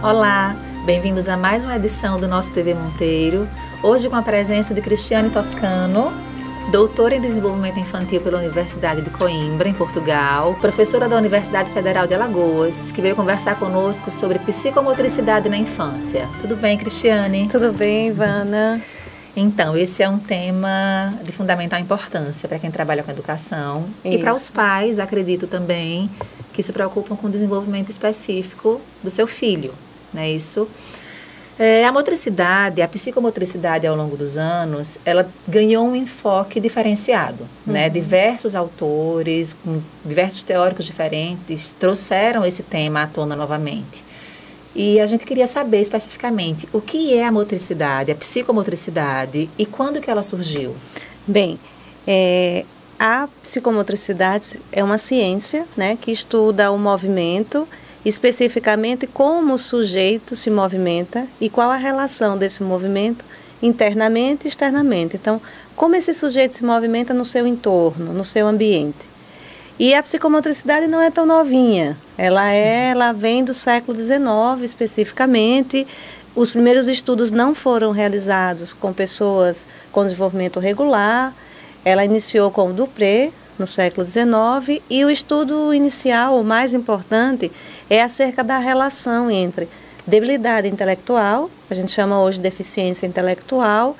Olá, bem-vindos a mais uma edição do nosso TV Monteiro. Hoje com a presença de Cristiane Toscano, doutora em Desenvolvimento Infantil pela Universidade de Coimbra, em Portugal, professora da Universidade Federal de Alagoas, que veio conversar conosco sobre psicomotricidade na infância. Tudo bem, Cristiane? Tudo bem, Ivana? Então, esse é um tema de fundamental importância para quem trabalha com educação. Isso. E para os pais, acredito também, que se preocupam com o desenvolvimento específico do seu filho, não é isso? A motricidade, a psicomotricidade ao longo dos anos, ela ganhou um enfoque diferenciado, né? Diversos autores, com diversos teóricos diferentes, trouxeram esse tema à tona novamente. E a gente queria saber especificamente o que é a motricidade, a psicomotricidade e quando que ela surgiu? Bem, a psicomotricidade é uma ciência, né, que estuda o movimento, especificamente como o sujeito se movimenta e qual a relação desse movimento internamente e externamente. Então, como esse sujeito se movimenta no seu entorno, no seu ambiente. E a psicomotricidade não é tão novinha, ela vem do século XIX especificamente. Os primeiros estudos não foram realizados com pessoas com desenvolvimento regular, ela iniciou com o Dupré, no século XIX, e o estudo inicial, o mais importante, é acerca da relação entre debilidade intelectual, a gente chama hoje de deficiência intelectual,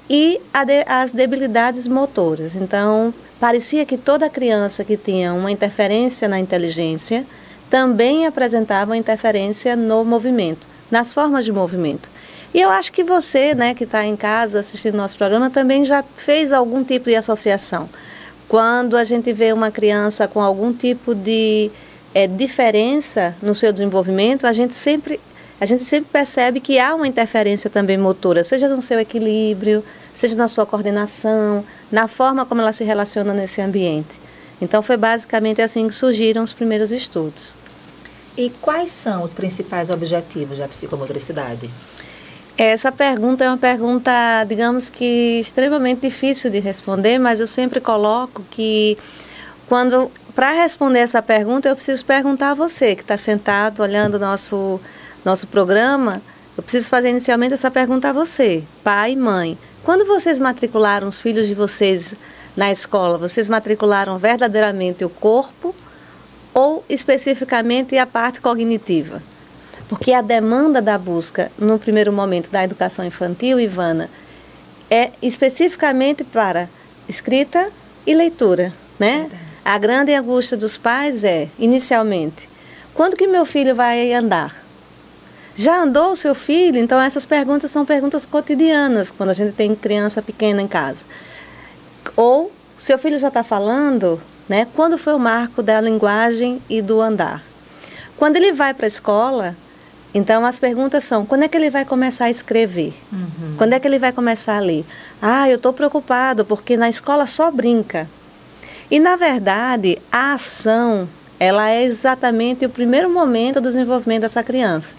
e as debilidades motoras. Então, parecia que toda criança que tinha uma interferência na inteligência também apresentava uma interferência no movimento, nas formas de movimento. E eu acho que você, né, que está em casa assistindo nosso programa, também já fez algum tipo de associação. Quando a gente vê uma criança com algum tipo de diferença no seu desenvolvimento, a gente sempre percebe que há uma interferência também motora, seja no seu equilíbrio, seja na sua coordenação, na forma como ela se relaciona nesse ambiente. Então, foi basicamente assim que surgiram os primeiros estudos. E quais são os principais objetivos da psicomotricidade? Essa pergunta é uma pergunta, digamos que, extremamente difícil de responder, mas eu sempre coloco que, para responder essa pergunta, eu preciso perguntar a você, que está sentado olhando o nosso programa, eu preciso fazer inicialmente essa pergunta a você, pai e mãe. Quando vocês matricularam os filhos de vocês na escola, vocês matricularam verdadeiramente o corpo ou especificamente a parte cognitiva? Porque a demanda da busca, no primeiro momento da educação infantil, Ivana, é especificamente para escrita e leitura, né? A grande angústia dos pais é, inicialmente, quando que meu filho vai andar? Já andou o seu filho? Então, essas perguntas são perguntas cotidianas, quando a gente tem criança pequena em casa. Ou, seu filho já está falando, né? Quando foi o marco da linguagem e do andar? Quando ele vai para a escola, então as perguntas são, quando é que ele vai começar a escrever? Quando é que ele vai começar a ler? Eu estou preocupado porque na escola só brinca. E, na verdade, a ação, ela é exatamente o primeiro momento do desenvolvimento dessa criança.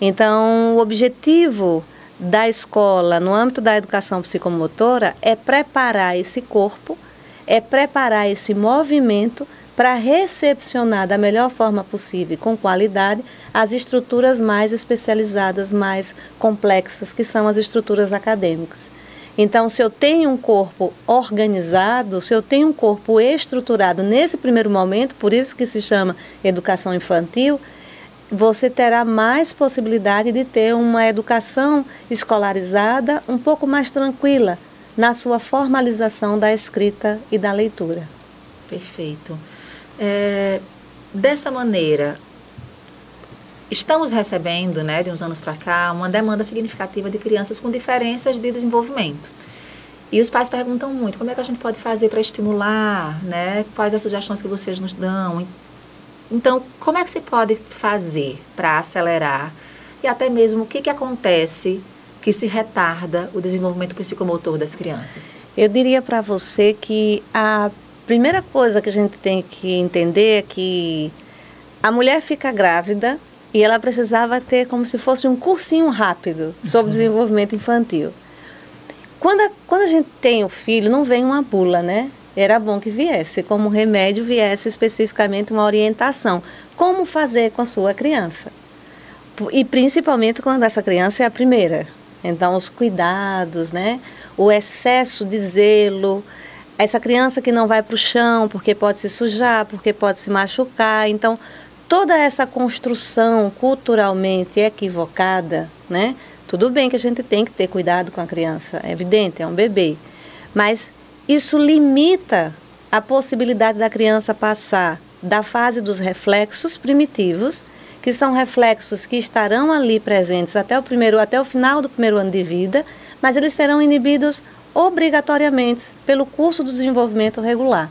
Então, o objetivo da escola, no âmbito da educação psicomotora, é preparar esse corpo, é preparar esse movimento para recepcionar da melhor forma possível, com qualidade, as estruturas mais especializadas, mais complexas, que são as estruturas acadêmicas. Então, se eu tenho um corpo organizado, se eu tenho um corpo estruturado nesse primeiro momento, por isso que se chama educação infantil, você terá mais possibilidade de ter uma educação escolarizada um pouco mais tranquila na sua formalização da escrita e da leitura. Perfeito. Dessa maneira, estamos recebendo, né, de uns anos para cá, uma demanda significativa de crianças com diferenças de desenvolvimento. E os pais perguntam muito, como é que a gente pode fazer para estimular, né? Quais as sugestões que vocês nos dão? Então, como é que se pode fazer para acelerar? E até mesmo o que acontece que se retarda o desenvolvimento psicomotor das crianças? Eu diria para você que a primeira coisa que a gente tem que entender é que a mulher fica grávida e ela precisava ter como se fosse um cursinho rápido sobre desenvolvimento infantil. Quando a gente tem o filho, não vem uma bula, né? Era bom que viesse, como remédio viesse especificamente uma orientação. Como fazer com a sua criança? E principalmente quando essa criança é a primeira. Então, os cuidados, né? O excesso de zelo, essa criança que não vai para o chão porque pode se sujar, porque pode se machucar. Então, toda essa construção culturalmente equivocada, né? Tudo bem que a gente tem que ter cuidado com a criança, é evidente, é um bebê. Mas isso limita a possibilidade da criança passar da fase dos reflexos primitivos, que são reflexos que estarão ali presentes até o final do primeiro ano de vida, mas eles serão inibidos obrigatoriamente pelo curso do desenvolvimento regular.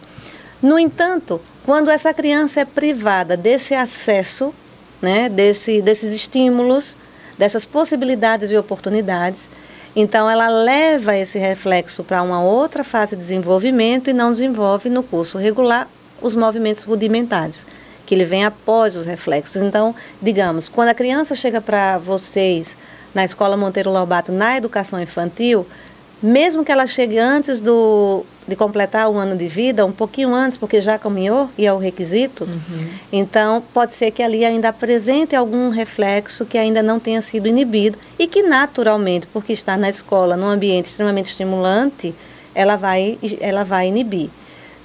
No entanto, quando essa criança é privada desse acesso, né, desses estímulos, dessas possibilidades e oportunidades, então ela leva esse reflexo para uma outra fase de desenvolvimento e não desenvolve no curso regular os movimentos rudimentares, que ele vem após os reflexos. Então, digamos, quando a criança chega para vocês na Escola Monteiro Lobato, na educação infantil, mesmo que ela chegue antes de completar o ano de vida, um pouquinho antes, porque já caminhou e é o requisito, então pode ser que ali ainda apresente algum reflexo que ainda não tenha sido inibido e que naturalmente, porque está na escola, num ambiente extremamente estimulante, ela vai inibir.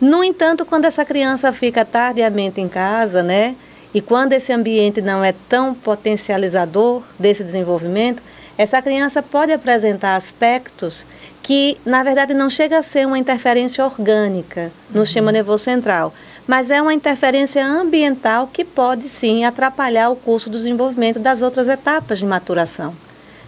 No entanto, quando essa criança fica tardiamente em casa, né, e quando esse ambiente não é tão potencializador desse desenvolvimento, essa criança pode apresentar aspectos que, na verdade, não chega a ser uma interferência orgânica no sistema nervoso central, mas é uma interferência ambiental que pode, sim, atrapalhar o curso do desenvolvimento das outras etapas de maturação.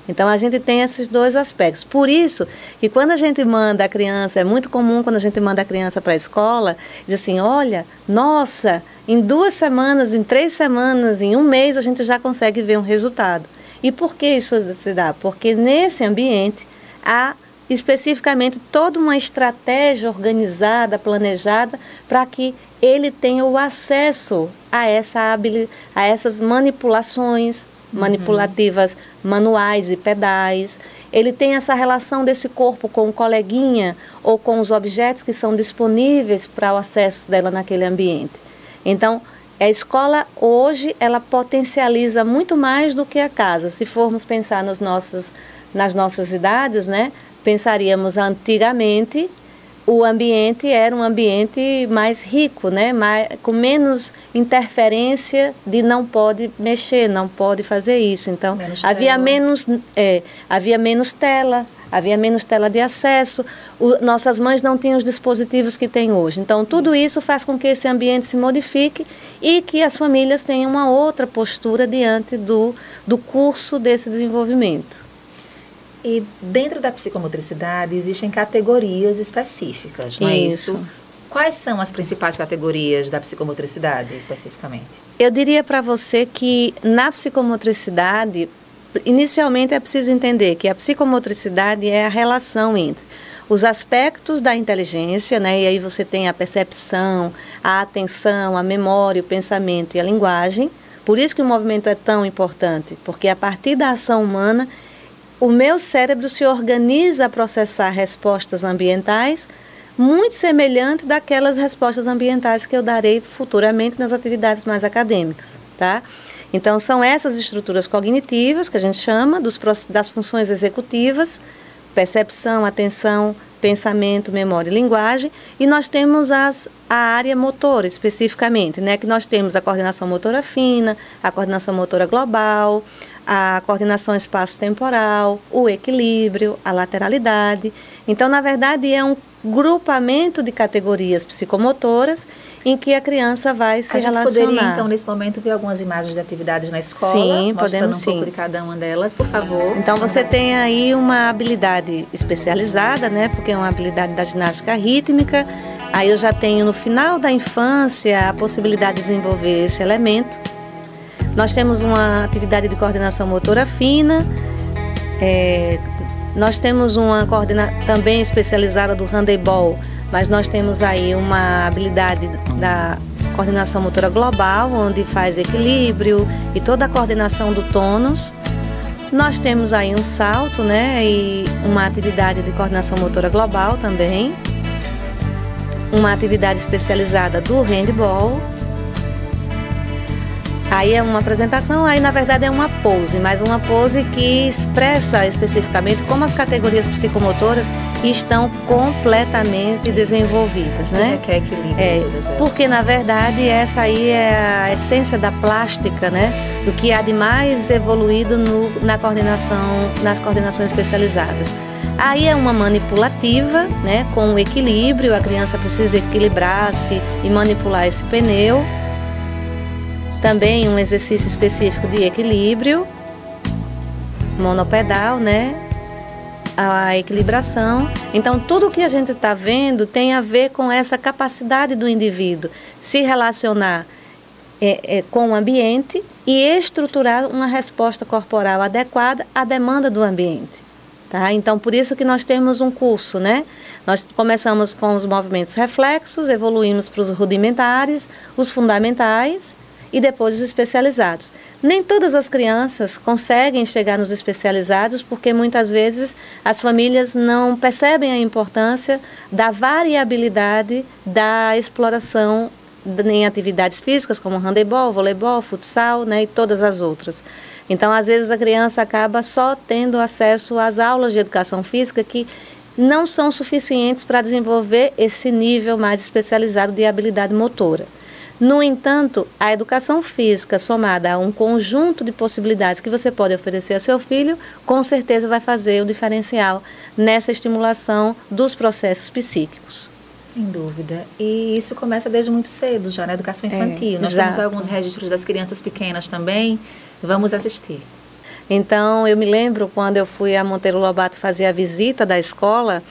Então, a gente tem esses dois aspectos. Por isso, que quando a gente manda a criança, é muito comum quando a gente manda a criança para a escola, diz assim, olha, nossa, em 2 semanas, em 3 semanas, em 1 mês, a gente já consegue ver um resultado. E por que isso se dá? Porque nesse ambiente há especificamente toda uma estratégia organizada, planejada, para que ele tenha o acesso a essas manipulações manipulativas manuais e pedais. Ele tem essa relação desse corpo com o coleguinha ou com os objetos que são disponíveis para o acesso dela naquele ambiente. Então, a escola hoje, ela potencializa muito mais do que a casa. Se formos pensar nas nossas idades, né, pensaríamos antigamente, o ambiente era um ambiente mais rico, né, com menos interferência de não pode mexer, não pode fazer isso. Então, havia menos tela, havia menos tela de acesso, nossas mães não tinham os dispositivos que têm hoje. Então, tudo isso faz com que esse ambiente se modifique e que as famílias tenham uma outra postura diante do curso desse desenvolvimento. E dentro da psicomotricidade existem categorias específicas, não é isso? Quais são as principais categorias da psicomotricidade especificamente? Eu diria para você que na psicomotricidade, inicialmente é preciso entender que a psicomotricidade é a relação entre os aspectos da inteligência, né? E aí você tem a percepção, a atenção, a memória, o pensamento e a linguagem. Por isso que o movimento é tão importante, porque a partir da ação humana, o meu cérebro se organiza a processar respostas ambientais muito semelhantes daquelas respostas ambientais que eu darei futuramente nas atividades mais acadêmicas, tá? Então, são essas estruturas cognitivas que a gente chama das funções executivas, percepção, atenção, pensamento, memória e linguagem, e nós temos a área motora especificamente, né? Que nós temos a coordenação motora fina, a coordenação motora global, a coordenação espaço-temporal, o equilíbrio, a lateralidade. Então, na verdade, é um grupamento de categorias psicomotoras em que a criança vai se relacionar. A gente poderia, então, nesse momento, ver algumas imagens de atividades na escola? Sim, podemos sim. Um pouco de cada uma delas, por favor. Então, você tem aí uma habilidade especializada, né? Porque é uma habilidade da ginástica rítmica. Aí eu já tenho, no final da infância, a possibilidade de desenvolver esse elemento. Nós temos uma atividade de coordenação motora fina, nós temos uma também especializada do handebol, mas nós temos aí uma habilidade da coordenação motora global, onde faz equilíbrio e toda a coordenação do tônus. Nós temos aí um salto, né, e uma atividade de coordenação motora global também, uma atividade especializada do handebol. Aí é uma apresentação, aí na verdade é uma pose, mas uma pose que expressa especificamente como as categorias psicomotoras estão completamente desenvolvidas, né? Requer equilíbrio. Porque na verdade essa aí é a essência da plástica, né? Do que há de mais evoluído nas coordenações especializadas. Aí é uma manipulativa, né? Com o equilíbrio, a criança precisa equilibrar-se e manipular esse pneu. Também um exercício específico de equilíbrio, monopedal, né? A equilibração. Então, tudo que a gente está vendo tem a ver com essa capacidade do indivíduo se relacionar com o ambiente e estruturar uma resposta corporal adequada à demanda do ambiente. Tá? Então, por isso que nós temos um curso, né? Nós começamos com os movimentos reflexos, evoluímos para os rudimentares, os fundamentais e depois os especializados. Nem todas as crianças conseguem chegar nos especializados porque muitas vezes as famílias não percebem a importância da variabilidade da exploração em atividades físicas como handebol, voleibol, futsal, né, e todas as outras. Então, às vezes a criança acaba só tendo acesso às aulas de educação física que não são suficientes para desenvolver esse nível mais especializado de habilidade motora. No entanto, a educação física somada a um conjunto de possibilidades que você pode oferecer a seu filho, com certeza vai fazer o diferencial nessa estimulação dos processos psíquicos. Sem dúvida. E isso começa desde muito cedo, já na educação infantil. Nós temos alguns registros das crianças pequenas também. Vamos assistir. Então, eu me lembro quando eu fui a Monteiro Lobato fazer a visita da escola,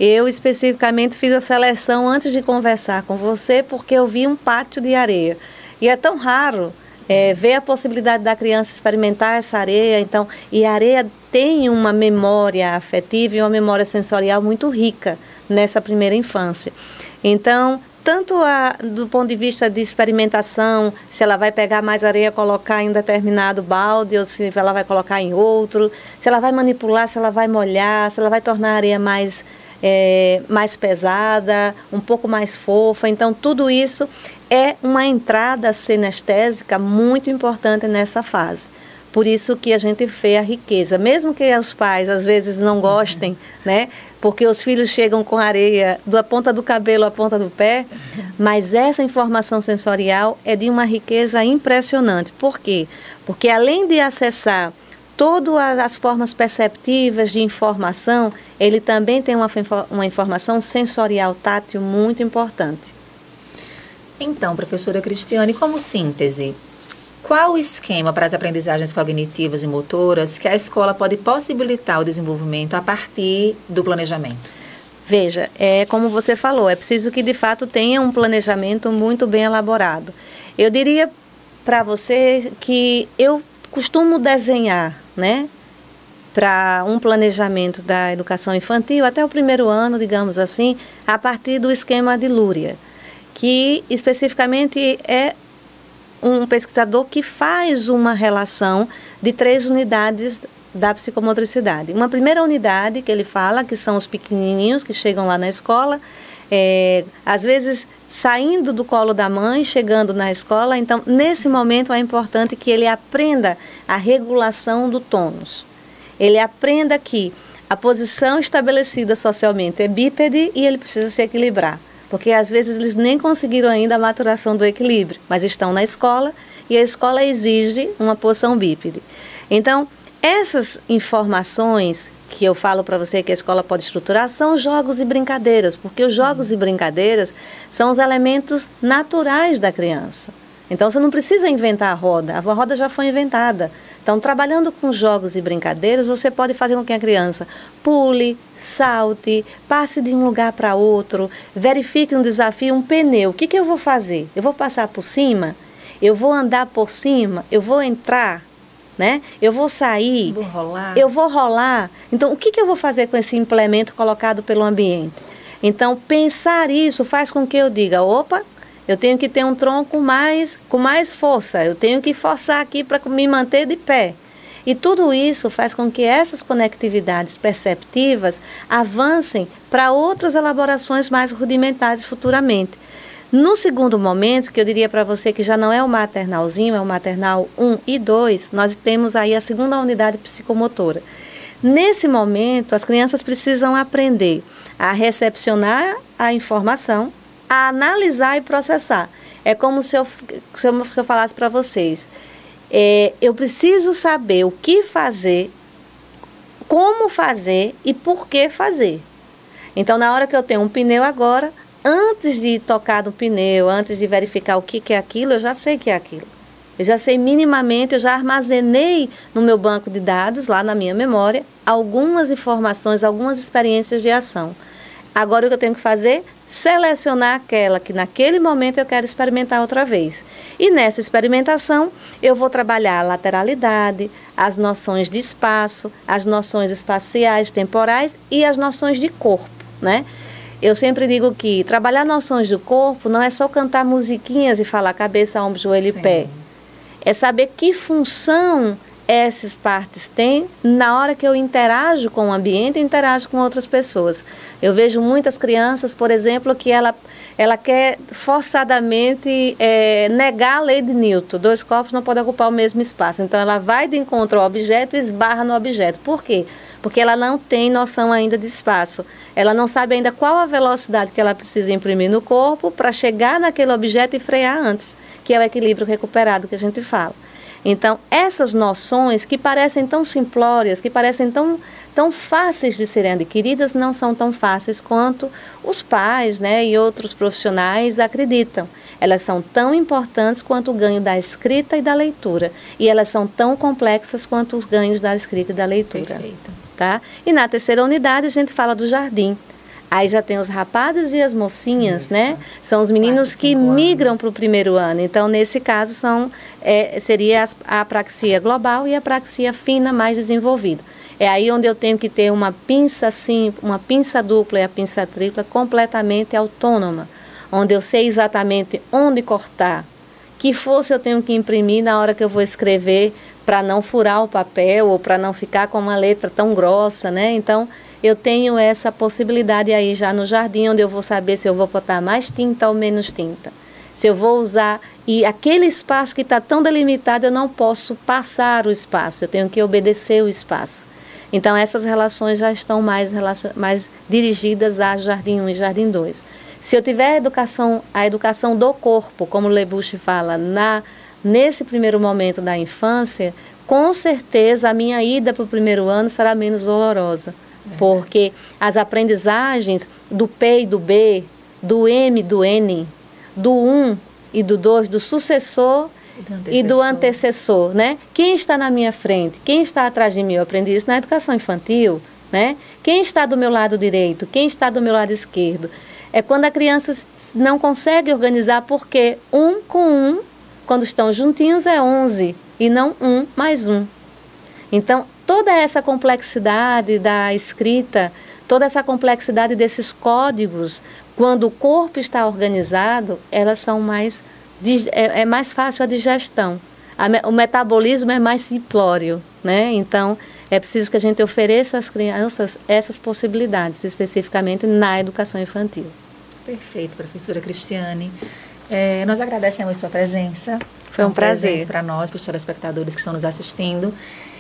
eu especificamente fiz a seleção antes de conversar com você, porque eu vi um pátio de areia. E é tão raro ver a possibilidade da criança experimentar essa areia. Então, e a areia tem uma memória afetiva e uma memória sensorial muito rica nessa primeira infância. Então, tanto do ponto de vista de experimentação, se ela vai pegar mais areia e colocar em um determinado balde, ou se ela vai colocar em outro, se ela vai manipular, se ela vai molhar, se ela vai tornar a areia mais pesada, um pouco mais fofa. Então, tudo isso é uma entrada sinestésica muito importante nessa fase. Por isso que a gente vê a riqueza, mesmo que os pais às vezes não gostem, né? Porque os filhos chegam com areia da ponta do cabelo à ponta do pé, mas essa informação sensorial é de uma riqueza impressionante. Por quê? Porque além de acessar todas as formas perceptivas de informação, ele também tem uma informação sensorial tátil muito importante. Então, professora Cristiane, como síntese, qual o esquema para as aprendizagens cognitivas e motoras que a escola pode possibilitar o desenvolvimento a partir do planejamento? Veja, como você falou, é preciso que de fato tenha um planejamento muito bem elaborado. Eu diria para você que eu costumo desenhar, né, para um planejamento da educação infantil até o primeiro ano, digamos assim, a partir do esquema de Luria, que especificamente é um pesquisador que faz uma relação de 3 unidades da psicomotricidade. Uma primeira unidade que ele fala, que são os pequenininhos que chegam lá na escola, às vezes saindo do colo da mãe, chegando na escola. Então, nesse momento é importante que ele aprenda a regulação do tônus. Ele aprenda que a posição estabelecida socialmente é bípede e ele precisa se equilibrar. Porque às vezes eles nem conseguiram ainda a maturação do equilíbrio, mas estão na escola e a escola exige uma posição bípede. Então, essas informações que eu falo para você que a escola pode estruturar são jogos e brincadeiras, porque os jogos e brincadeiras são os elementos naturais da criança. Então, você não precisa inventar a roda já foi inventada. Então, trabalhando com jogos e brincadeiras, você pode fazer com que a criança pule, salte, passe de um lugar para outro, verifique um desafio, um pneu. O que eu vou fazer? Eu vou passar por cima? Eu vou andar por cima? Eu vou entrar? Né? Eu vou sair? Vou rolar? Eu vou rolar? Então, o que eu vou fazer com esse implemento colocado pelo ambiente? Então, pensar isso faz com que eu diga, opa, eu tenho que ter um tronco com mais força, eu tenho que forçar aqui para me manter de pé. E tudo isso faz com que essas conectividades perceptivas avancem para outras elaborações mais rudimentares futuramente. No segundo momento, que eu diria para você que já não é o maternalzinho, é o maternal 1 e 2, nós temos aí a segunda unidade psicomotora. Nesse momento, as crianças precisam aprender a recepcionar a informação, a analisar e processar. É como se eu falasse para vocês, eu preciso saber o que fazer, como fazer e por que fazer. Então, na hora que eu tenho um pneu agora, antes de tocar no pneu, antes de verificar o que é aquilo, eu já sei que é aquilo. Eu já sei minimamente, eu já armazenei no meu banco de dados, lá na minha memória, algumas informações, algumas experiências de ação. Agora o que eu tenho que fazer? Selecionar aquela que naquele momento eu quero experimentar outra vez. E nessa experimentação eu vou trabalhar a lateralidade, as noções de espaço, as noções espaciais, temporais e as noções de corpo, né? Eu sempre digo que trabalhar noções do corpo não é só cantar musiquinhas e falar cabeça, ombro, joelho e pé. É saber que função essas partes têm na hora que eu interajo com o ambiente e interajo com outras pessoas. Eu vejo muitas crianças, por exemplo, que ela quer forçadamente negar a lei de Newton. 2 corpos não podem ocupar o mesmo espaço. Então, ela vai de encontro ao objeto e esbarra no objeto. Por quê? Porque ela não tem noção ainda de espaço. Ela não sabe ainda qual a velocidade que ela precisa imprimir no corpo para chegar naquele objeto e frear antes, que é o equilíbrio recuperado que a gente fala. Então, essas noções que parecem tão simplórias, que parecem tão fáceis de serem adquiridas, não são tão fáceis quanto os pais, né, e outros profissionais acreditam. Elas são tão importantes quanto o ganho da escrita e da leitura. E elas são tão complexas quanto os ganhos da escrita e da leitura. Perfeito. Tá? E na terceira unidade a gente fala do jardim. Aí já tem os rapazes e as mocinhas, Isso. né? São os meninos que migram para o primeiro ano. Então, nesse caso, seria a apraxia global e a apraxia fina mais desenvolvida. É aí onde eu tenho que ter uma pinça assim, uma pinça dupla e a pinça tripla completamente autônoma, onde eu sei exatamente onde cortar, que força eu tenho que imprimir na hora que eu vou escrever para não furar o papel ou para não ficar com uma letra tão grossa, né? Então, eu tenho essa possibilidade aí já no jardim, onde eu vou saber se eu vou botar mais tinta ou menos tinta. Se eu vou usar, e aquele espaço que está tão delimitado, eu não posso passar o espaço, eu tenho que obedecer o espaço. Então, essas relações já estão mais dirigidas a Jardim 1 e Jardim 2. Se eu tiver a educação do corpo, como Lebuche fala, nesse primeiro momento da infância, com certeza a minha ida para o primeiro ano será menos dolorosa. Porque as aprendizagens do P e do B, do M e do N, do 1 e do 2, do sucessor e do antecessor, né? Quem está na minha frente? Quem está atrás de mim? Eu aprendi isso na educação infantil, né? Quem está do meu lado direito? Quem está do meu lado esquerdo? É quando a criança não consegue organizar, porque 1 com 1, quando estão juntinhos, é 11, e não 1 mais 1. Então, toda essa complexidade da escrita, toda essa complexidade desses códigos, quando o corpo está organizado, elas são mais fácil a digestão. O metabolismo é mais simplório, né? Então, é preciso que a gente ofereça às crianças essas possibilidades, especificamente na educação infantil. Perfeito, professora Cristiane. Nós agradecemos a sua presença. Foi um prazer para nós, para os telespectadores que estão nos assistindo.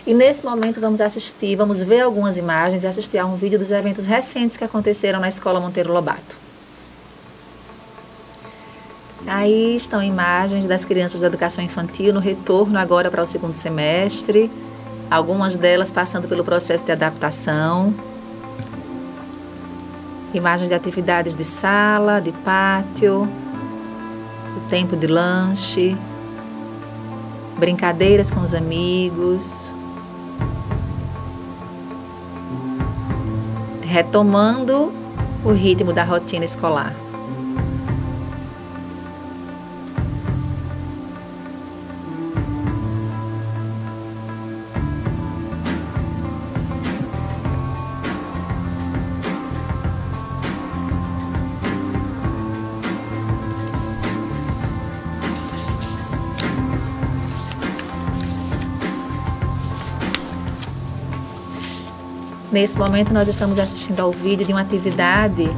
E nesse momento vamos ver algumas imagens e assistir a um vídeo dos eventos recentes que aconteceram na Escola Monteiro Lobato. Aí estão imagens das crianças da educação infantil no retorno agora para o 2º semestre. Algumas delas passando pelo processo de adaptação. Imagens de atividades de sala, de pátio, o tempo de lanche, brincadeiras com os amigos. Retomando o ritmo da rotina escolar. Nesse momento, nós estamos assistindo ao vídeo de uma atividade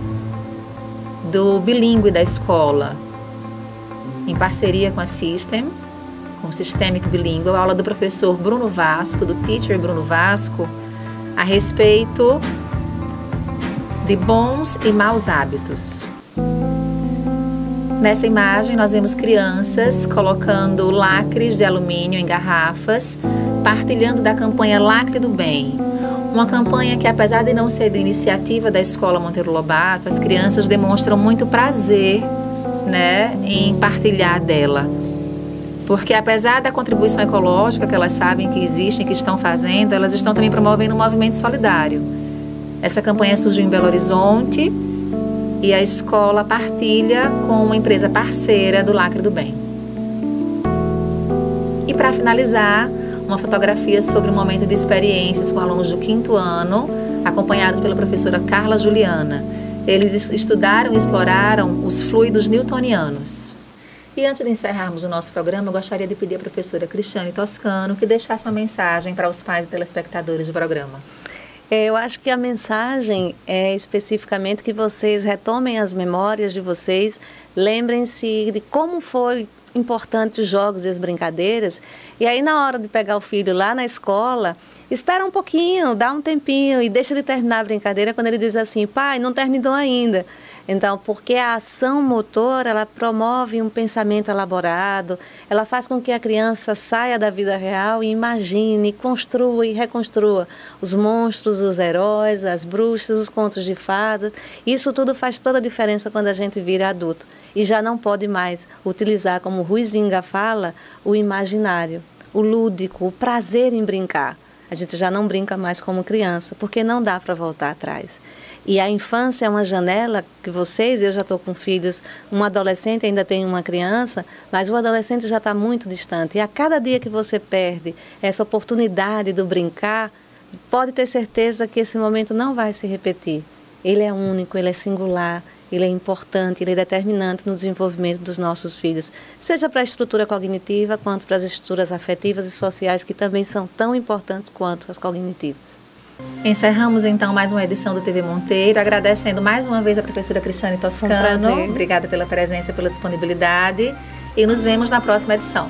do bilíngue da escola, em parceria com a System, com o Systemic Bilingual, a aula do professor Bruno Vasco, do Teacher Bruno Vasco, a respeito de bons e maus hábitos. Nessa imagem, nós vemos crianças colocando lacres de alumínio em garrafas, partilhando da campanha Lacre do Bem. Uma campanha que, apesar de não ser de iniciativa da Escola Monteiro Lobato, as crianças demonstram muito prazer, né, em partilhar dela. Porque, apesar da contribuição ecológica que elas sabem que existe, que estão fazendo, elas estão também promovendo um movimento solidário. Essa campanha surgiu em Belo Horizonte e a escola partilha com uma empresa parceira do Lacre do Bem. E para finalizar, uma fotografia sobre um momento de experiências com alunos do 5º ano, acompanhados pela professora Carla Juliana. Eles estudaram e exploraram os fluidos newtonianos. E antes de encerrarmos o nosso programa, eu gostaria de pedir à professora Cristiane Toscano que deixasse uma mensagem para os pais e telespectadores do programa. Eu acho que a mensagem é especificamente que vocês retomem as memórias de vocês, lembrem-se de como foi importante os jogos e as brincadeiras, e aí na hora de pegar o filho lá na escola, espera um pouquinho, dá um tempinho e deixa de terminar a brincadeira quando ele diz assim, pai, não terminou ainda. Então, porque a ação motora, ela promove um pensamento elaborado, ela faz com que a criança saia da vida real e imagine, construa e reconstrua os monstros, os heróis, as bruxas, os contos de fadas. Isso tudo faz toda a diferença quando a gente vira adulto. E já não pode mais utilizar, como Huizinga fala, o imaginário, o lúdico, o prazer em brincar. A gente já não brinca mais como criança, porque não dá para voltar atrás. E a infância é uma janela que vocês, eu já estou com filhos, um adolescente, ainda tem uma criança, mas o adolescente já está muito distante. E a cada dia que você perde essa oportunidade do brincar, pode ter certeza que esse momento não vai se repetir. Ele é único, ele é singular, ele é importante, ele é determinante no desenvolvimento dos nossos filhos, seja para a estrutura cognitiva, quanto para as estruturas afetivas e sociais, que também são tão importantes quanto as cognitivas. Encerramos então mais uma edição do TV Monteiro, agradecendo mais uma vez a professora Cristiane Toscano. Um prazer. Obrigada pela presença, pela disponibilidade e nos vemos na próxima edição.